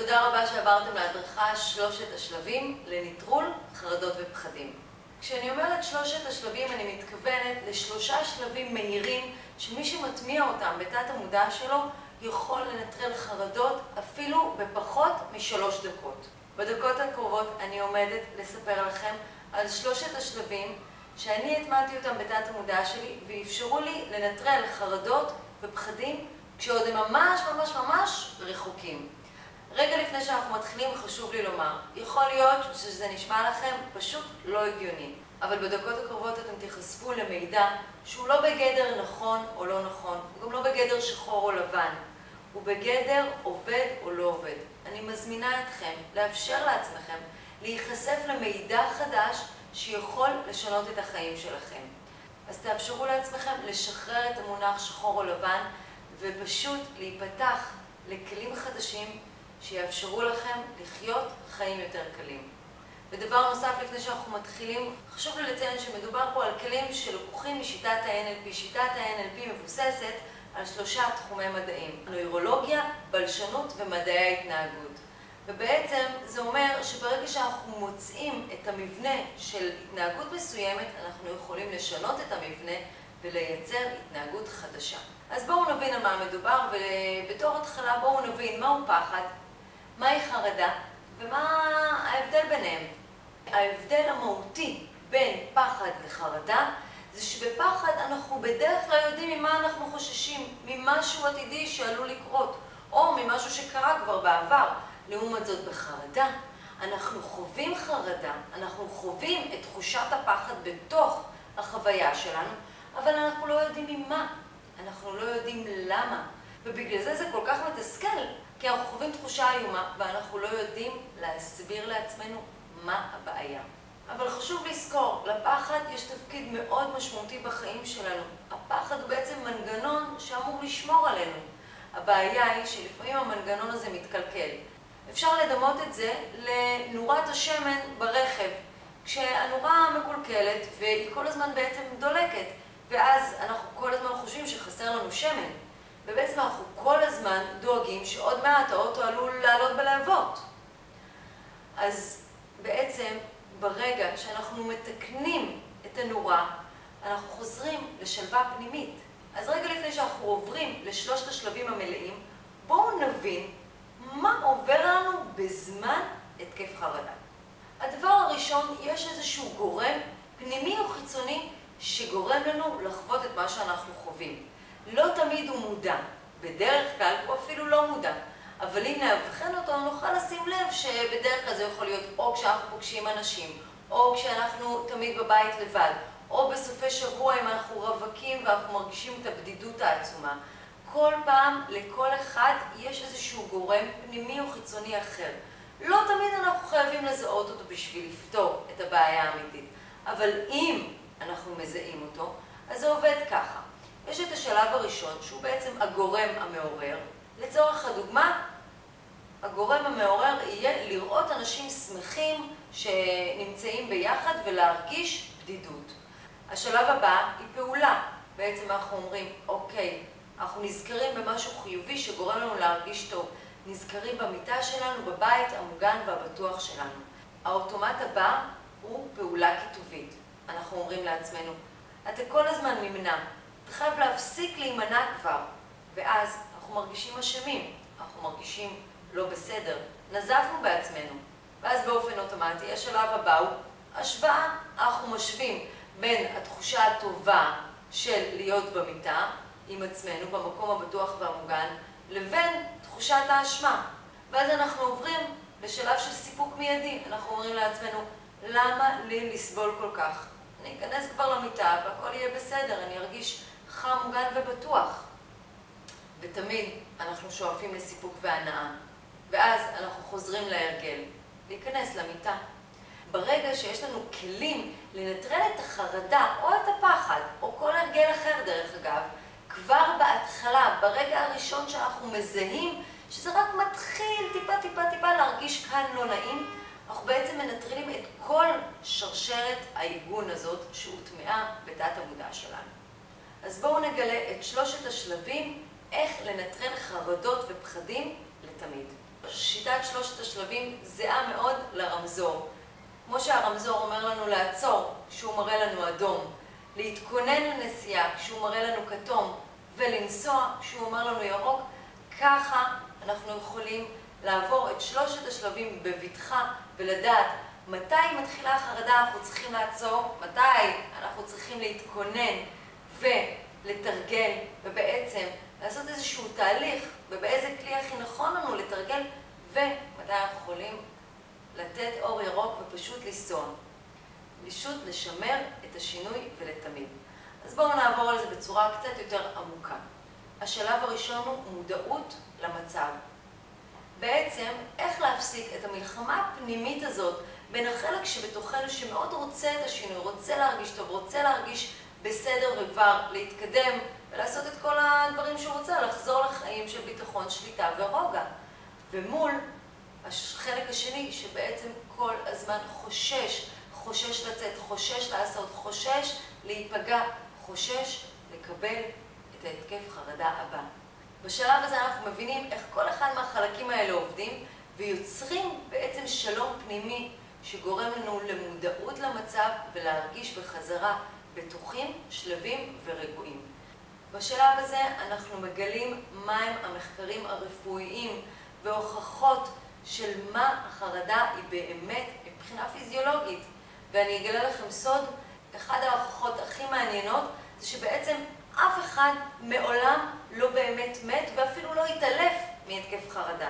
תודה רבה שעברתם להדרכה שלושת השלבים לנטרול חרדות ופחדים. כשאני אומרת שלושת השלבים אני מתכוונת לשלושה שלבים מהירים שמי שמטמיע אותם בתת המודע שלו יכול לנטרל חרדות אפילו בפחות מ3 דקות. בדקות הקרובות אני עומדת לספר לכם על שלושת השלבים שאני הטמעתי אותם בתת המודע שלי ואפשרו לי לנטרל חרדות ופחדים כשעוד הם ממש רחוקים. רגע לפני שאנחנו מתחילים חשוב לי לומר, יכול להיות שזה נשמע לכם פשוט לא הגיוני, אבל בדקות הקרובות אתם תיחשפו למידע שהוא לא בגדר נכון או לא נכון, הוא גם לא בגדר שחור או לבן, הוא בגדר עובד או לא עובד. אני מזמינה אתכם לאפשר לעצמכם להיחשף למידע חדש שיכול לשנות את החיים שלכם. אז תאפשרו לעצמכם לשחרר את המונח שחור או לבן ופשוט להיפתח לכלים חדשים שיאפשרו לכם לחיות חיים יותר קלים. ודבר נוסף לפני שאנחנו מתחילים, חשוב לי לציין שמדובר פה על כלים שלקוחים משיטת ה-NLP. שיטת ה-NLP מבוססת על 3 תחומי מדעים: נוירולוגיה, בלשנות ומדעי ההתנהגות. ובעצם זה אומר שברגע שאנחנו מוצאים את המבנה של התנהגות מסוימת, אנחנו יכולים לשנות את המבנה ולייצר התנהגות חדשה. אז בואו נבין על מה מדובר, ובתור התחלה בואו נבין מהו פחד, מהי חרדה ומה ההבדל ביניהם. ההבדל המהותי בין פחד לחרדה זה שבפחד אנחנו בדרך כלל יודעים ממה אנחנו חוששים, ממשהו עתידי שעלול לקרות או ממשהו שקרה כבר בעבר. לעומת זאת בחרדה אנחנו חווים חרדה, אנחנו חווים את תחושת הפחד בתוך החוויה שלנו, אבל אנחנו לא יודעים ממה, אנחנו לא יודעים למה, ובגלל זה כל כך מתסכל, כי אנחנו חווים תחושה איומה ואנחנו לא יודעים להסביר לעצמנו מה הבעיה. אבל חשוב לזכור, לפחד יש תפקיד מאוד משמעותי בחיים שלנו. הפחד הוא בעצם מנגנון שאמור לשמור עלינו. הבעיה היא שלפעמים המנגנון הזה מתקלקל. אפשר לדמות את זה לנורת השמן ברכב, כשהנורה מקולקלת והיא כל הזמן בעצם דולקת, ואז אנחנו כל הזמן חושבים שחסר לנו שמן, ובעצם אנחנו כל הזמן דואגים שעוד מעט האוטו עלול לעלות בלהבות. אז בעצם ברגע שאנחנו מתקנים את הנורה, אנחנו חוזרים לשלווה פנימית. אז רגע לפני שאנחנו עוברים לשלושת השלבים המלאים, בואו נבין מה עובר לנו בזמן התקף חרדה. הדבר הראשון, יש איזשהו גורם פנימי או חיצוני שגורם לנו לחוות את מה שאנחנו חווים. לא תמיד הוא מודע, בדרך כלל הוא אפילו לא מודע, אבל אם נאבחן אותו נוכל לשים לב שבדרך כלל זה יכול להיות או כשאנחנו פוגשים אנשים, או כשאנחנו תמיד בבית לבד, או בסופי שבוע אם אנחנו רווקים ואנחנו מרגישים את הבדידות העצומה. כל פעם לכל אחד יש איזשהו גורם פנימי או חיצוני אחר. לא תמיד אנחנו חייבים לזהות אותו בשביל לפתור את הבעיה האמיתית, אבל אם אנחנו מזהים אותו, אז זה עובד ככה. יש את השלב הראשון שהוא בעצם הגורם המעורר. לצורך הדוגמה, הגורם המעורר יהיה לראות אנשים שמחים שנמצאים ביחד ולהרגיש בדידות. השלב הבא היא פעולה. בעצם אנחנו אומרים, אוקיי, אנחנו נזכרים במשהו חיובי שגורם לנו להרגיש טוב. נזכרים במיטה שלנו, בבית המוגן והבטוח שלנו. האוטומט הבא הוא פעולה כיתובית. אנחנו אומרים לעצמנו, אתה כל הזמן נמנע, אתה חייב להפסיק להימנע כבר. ואז אנחנו מרגישים אשמים, אנחנו מרגישים לא בסדר, נזפנו בעצמנו. ואז באופן אוטומטי השלב הבא הוא השוואה. אנחנו משווים בין התחושה הטובה של להיות במיטה עם עצמנו במקום הבטוח והמוגן לבין תחושת האשמה. ואז אנחנו עוברים לשלב של סיפוק מיידי. אנחנו אומרים לעצמנו, למה לי לסבול כל כך? אני אכנס כבר למיטה והכל יהיה בסדר, אני ארגיש חם, מוגן ובטוח. ותמיד אנחנו שואפים לסיפוק והנאה. ואז אנחנו חוזרים להרגל, להיכנס למיטה. ברגע שיש לנו כלים לנטרל את החרדה או את הפחד, או כל הרגל אחר דרך אגב, כבר בהתחלה, ברגע הראשון שאנחנו מזהים שזה רק מתחיל טיפה להרגיש כאן לא נעים, אנחנו בעצם מנטרלים את כל שרשרת העיגון הזאת שהוטמעה בתת המודע שלנו. אז בואו נגלה את שלושת השלבים איך לנטרל חרדות ופחדים לתמיד. שיטת שלושת השלבים זהה מאוד לרמזור. כמו שהרמזור אומר לנו לעצור כשהוא מראה לנו אדום, להתכונן לנסיעה כשהוא מראה לנו כתום, ולנסוע כשהוא אומר לנו ירוק, ככה אנחנו יכולים לעבור את שלושת השלבים בבטחה ולדעת מתי מתחילה החרדה אנחנו צריכים לעצור, מתי אנחנו צריכים להתכונן ולתרגל, ובעצם לעשות איזשהו תהליך, ובאיזה כלי הכי נכון לנו לתרגל, ומתי אנחנו יכולים לתת אור ירוק ופשוט לנסוע. פשוט לשמר את השינוי ולתמיד. אז בואו נעבור על זה בצורה קצת יותר עמוקה. השלב הראשון הוא מודעות למצב. בעצם, איך להפסיק את המלחמה הפנימית הזאת בין החלק שבתוכנו שמאוד רוצה את השינוי, רוצה להרגיש טוב, רוצה להרגיש בסדר וכבר להתקדם ולעשות את כל הדברים שהוא רוצה, לחזור לחיים של ביטחון, שליטה ורוגע. ומול החלק השני שבעצם כל הזמן חושש לצאת, חושש לעשות, חושש להיפגע, חושש לקבל את ההתקף חרדה הבא. בשלב הזה אנחנו מבינים איך כל אחד מהחלקים האלה עובדים ויוצרים בעצם שלום פנימי שגורם לנו למודעות למצב ולהרגיש בחזרה בטוחים, שלבים ורגועים. בשלב הזה אנחנו מגלים מהם המחקרים הרפואיים והוכחות של מה החרדה היא באמת מבחינה פיזיולוגית. ואני אגלה לכם סוד, אחד ההוכחות הכי מעניינות זה שבעצם אף אחד מעולם לא באמת מת ואפילו לא התעלף מהתקף חרדה.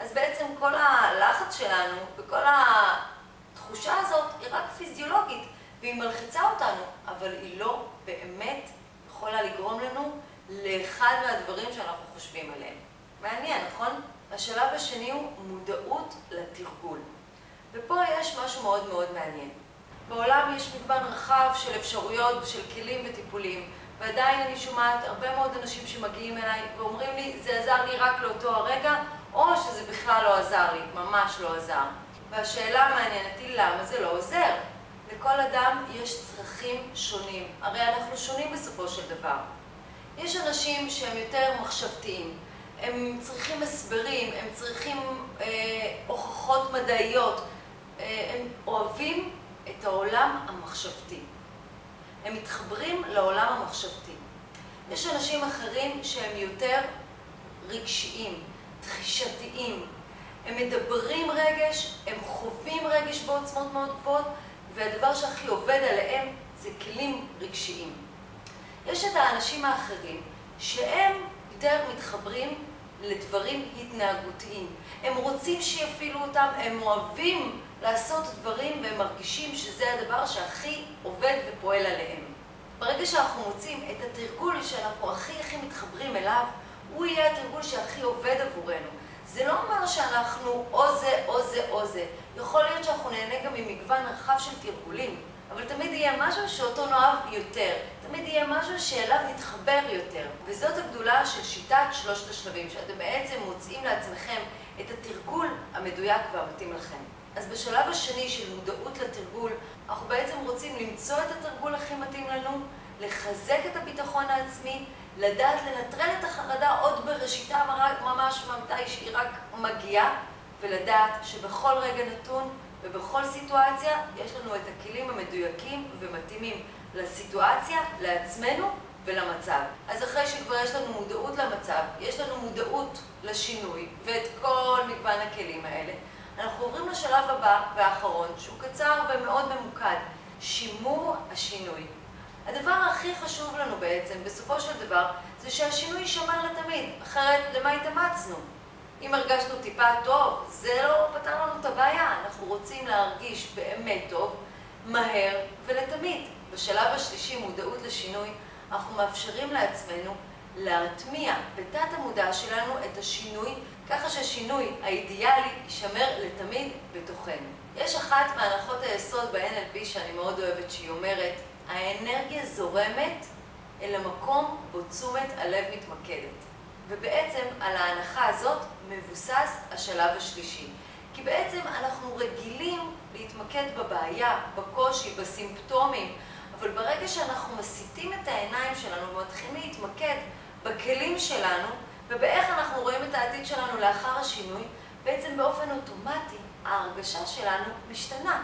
אז בעצם כל הלחץ שלנו וכל התחושה הזאת היא רק פיזיולוגית והיא מלחיצה אותנו, אבל היא לא באמת יכולה לגרום לנו לאחד מהדברים שאנחנו חושבים עליהם. מעניין, נכון? השלב השני הוא מודעות לתרגול. ופה יש משהו מאוד מאוד מעניין. בעולם יש מגוון רחב של אפשרויות ושל כלים וטיפולים, ועדיין אני שומעת הרבה מאוד אנשים שמגיעים אליי ואומרים לי, זה עזר לי רק לאותו הרגע, או שזה בכלל לא עזר לי, ממש לא עזר. והשאלה המעניינת היא למה זה לא עוזר. לכל אדם יש צרכים שונים, הרי אנחנו שונים בסופו של דבר. יש אנשים שהם יותר מחשבתיים, הם צריכים הסברים, הם צריכים הוכחות מדעיות, הם אוהבים את העולם המחשבתי. הם מתחברים לעולם המחשבתי. יש אנשים אחרים שהם יותר רגשיים, תחישתיים. הם מדברים רגש, הם חווים רגש בעוצמות מאוד גבוהות, והדבר שהכי עובד עליהם זה כלים רגשיים. יש את האנשים האחרים שהם יותר מתחברים לדברים התנהגותיים. הם רוצים שיפעילו אותם, הם אוהבים לעשות דברים והם מרגישים שזה הדבר שהכי עובד ופועל עליהם. ברגע שאנחנו מוצאים את התרגול שאנחנו הכי מתחברים אליו, הוא יהיה התרגול שהכי עובד עבורנו. זה לא אומר שאנחנו או זה או זה או זה. יכול להיות שאנחנו נהנה גם ממגוון רחב של תרגולים, אבל תמיד יהיה משהו שאותו נאהב יותר. תמיד יהיה משהו שאליו נתחבר יותר. וזאת הגדולה של שיטת שלושת השלבים, שאתם בעצם מוצאים לעצמכם את התרגול המדויק והמתאים לכם. אז בשלב השני של מודעות לתרגול, אנחנו בעצם רוצים למצוא את התרגול הכי מתאים לנו, לחזק את הביטחון העצמי, לדעת לנטרל את החרדה עוד בראשיתה ממש מתי שהיא רק מגיעה, ולדעת שבכל רגע נתון ובכל סיטואציה יש לנו את הכלים המדויקים ומתאימים לסיטואציה, לעצמנו ולמצב. אז אחרי שכבר יש לנו מודעות למצב, יש לנו מודעות לשינוי ואת כל מגוון הכלים האלה, אנחנו עוברים לשלב הבא והאחרון, שהוא קצר ומאוד ממוקד, שימור השינוי. הדבר הכי חשוב לנו בעצם, בסופו של דבר, זה שהשינוי יישמר לתמיד, אחרת למה התאמצנו? אם הרגשנו טיפה טוב, זה לא פתר לנו את הבעיה, אנחנו רוצים להרגיש באמת טוב, מהר ולתמיד. בשלב השלישי, מודעות לשינוי, אנחנו מאפשרים לעצמנו להטמיע בתת המודע שלנו את השינוי, ככה שהשינוי האידיאלי יישמר לתמיד בתוכנו. יש אחת מהנחות היסוד ב-NLP שאני מאוד אוהבת, שהיא אומרת, האנרגיה זורמת אל המקום בו תשומת הלב מתמקדת. ובעצם על ההנחה הזאת מבוסס השלב השלישי. כי בעצם אנחנו רגילים להתמקד בבעיה, בקושי, בסימפטומים, אבל ברגע שאנחנו מסיטים את העיניים שלנו ומתחילים להתמקד בכלים שלנו, ובאיך אנחנו רואים את העתיד שלנו לאחר השינוי, בעצם באופן אוטומטי ההרגשה שלנו משתנה.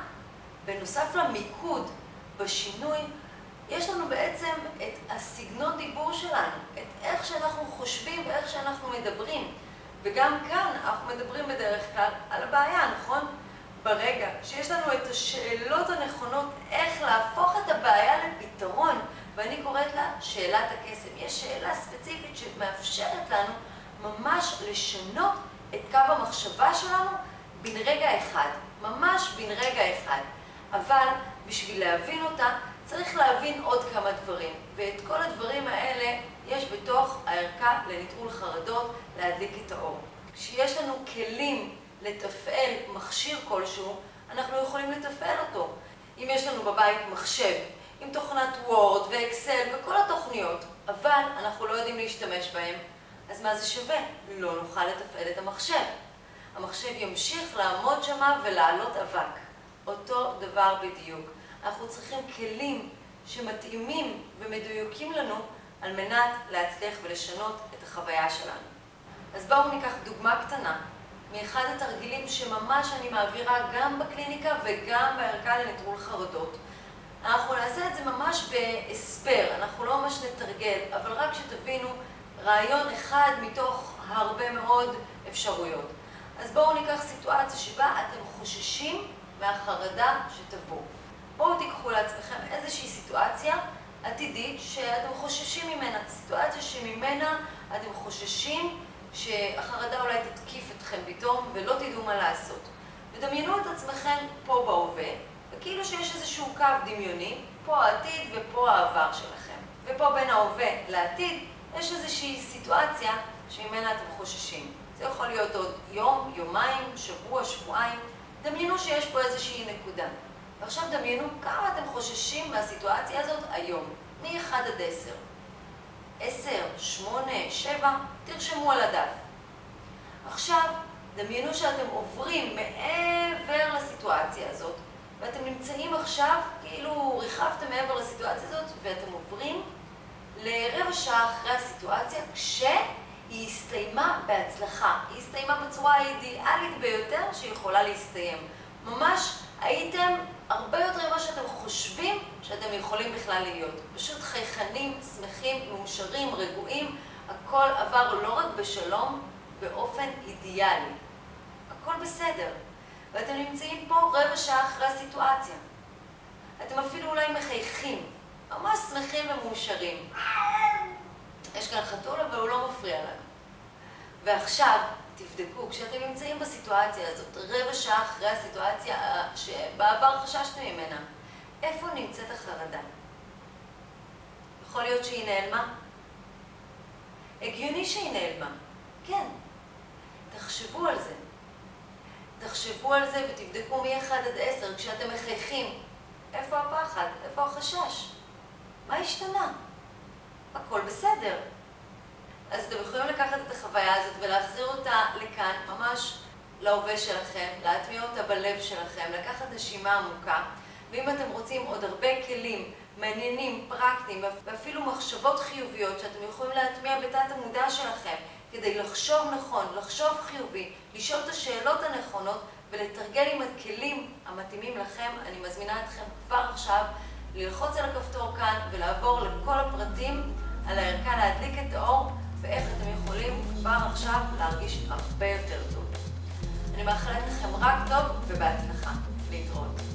בנוסף למיקוד בשינוי, יש לנו בעצם את הסגנון דיבור שלנו, את איך שאנחנו חושבים ואיך שאנחנו מדברים. וגם כאן אנחנו מדברים בדרך כלל על הבעיה, נכון? ברגע שיש לנו את השאלות הנכונות איך להפוך את הבעיה לפתרון, ואני קוראת לה שאלת הקסם. יש שאלה ספציפית שמאפשרת לנו ממש לשנות את קו המחשבה שלנו בן רגע אחד, ממש בן רגע אחד. אבל בשביל להבין אותה צריך להבין עוד כמה דברים, ואת כל הדברים האלה יש בתוך הערכה לנטרול חרדות, להדליק את האור. כשיש לנו כלים לתפעל מכשיר כלשהו, אנחנו יכולים לתפעל אותו. אם יש לנו בבית מחשב עם תוכנת וורד ואקסל וכל התוכניות, אבל אנחנו לא יודעים להשתמש בהם, אז מה זה שווה? לא נוכל לתפעל את המחשב. המחשב ימשיך לעמוד שמה ולעלות אבק. אותו דבר בדיוק. אנחנו צריכים כלים שמתאימים ומדויקים לנו על מנת להצליח ולשנות את החוויה שלנו. אז בואו ניקח דוגמה קטנה מאחד התרגילים שממש אני מעבירה גם בקליניקה וגם בערכה לנטרול חרדות. אנחנו נעשה את זה ממש בהסבר, אנחנו לא ממש נתרגל, אבל רק שתבינו רעיון אחד מתוך הרבה מאוד אפשרויות. אז בואו ניקח סיטואציה שבה אתם חוששים מהחרדה שתבוא. בואו תיקחו לעצמכם איזושהי סיטואציה עתידית שאתם חוששים ממנה, סיטואציה שממנה אתם חוששים שהחרדה אולי תתקיף אתכם פתאום ולא תדעו מה לעשות. ודמיינו את עצמכם פה בהווה, וכאילו שיש איזשהו קו דמיוני, פה העתיד ופה העבר שלכם. ופה בין ההווה לעתיד יש איזושהי סיטואציה שממנה אתם חוששים. זה יכול להיות עוד יום, יומיים, שבוע, שבועיים. דמיינו שיש פה איזושהי נקודה. ועכשיו דמיינו כמה אתם חוששים מהסיטואציה הזאת היום, מ-1 עד 10. 10, 8, 7, תרשמו על הדף. עכשיו, דמיינו שאתם עוברים מעבר לסיטואציה הזאת, ואתם נמצאים עכשיו, כאילו ריחפתם מעבר לסיטואציה הזאת, ואתם עוברים לרבע שעה אחרי הסיטואציה, כשהיא הסתיימה בהצלחה. היא הסתיימה בצורה האידיאלית ביותר שיכולה להסתיים. ממש הייתם הרבה יותר ממה שאתם חושבים שאתם יכולים בכלל להיות. פשוט חייכנים, שמחים, מאושרים, רגועים. הכל עבר לא רק בשלום, באופן אידיאלי. הכל בסדר. ואתם נמצאים פה רבע שעה אחרי הסיטואציה. אתם אפילו אולי מחייכים, ממש שמחים ומאושרים. יש כאן חתול אבל הוא לא מפריע לנו. ועכשיו תבדקו, כשאתם נמצאים בסיטואציה הזאת, רבע שעה אחרי הסיטואציה שבעבר חששתם ממנה, איפה נמצאת החרדה? יכול להיות שהיא נעלמה? הגיוני שהיא נעלמה. כן. תחשבו על זה. תחשבו על זה ותבדקו מ-1 עד 10 כשאתם מחייכים. איפה הפחד? איפה החשש? מה השתנה? הכל בסדר. אז אתם יכולים לקחת את החוויה הזאת ולהחזיר אותה לכאן, ממש להווה שלכם, להטמיע אותה בלב שלכם, לקחת נשימה עמוקה. ואם אתם רוצים עוד הרבה כלים מעניינים, פרקטיים, ואפילו מחשבות חיוביות שאתם יכולים להטמיע בתת המודע שלכם, כדי לחשוב נכון, לחשוב חיובי, לשאול את השאלות הנכונות ולתרגל עם הכלים המתאימים לכם, אני מזמינה אתכם כבר עכשיו ללחוץ על הכפתור כאן ולעבור לכל הפרטים על הערכה להדליק את האור ואיך אתם יכולים כבר עכשיו להרגיש הרבה יותר טוב. אני מאחלת לכם רק טוב ובהצלחה. להתראות.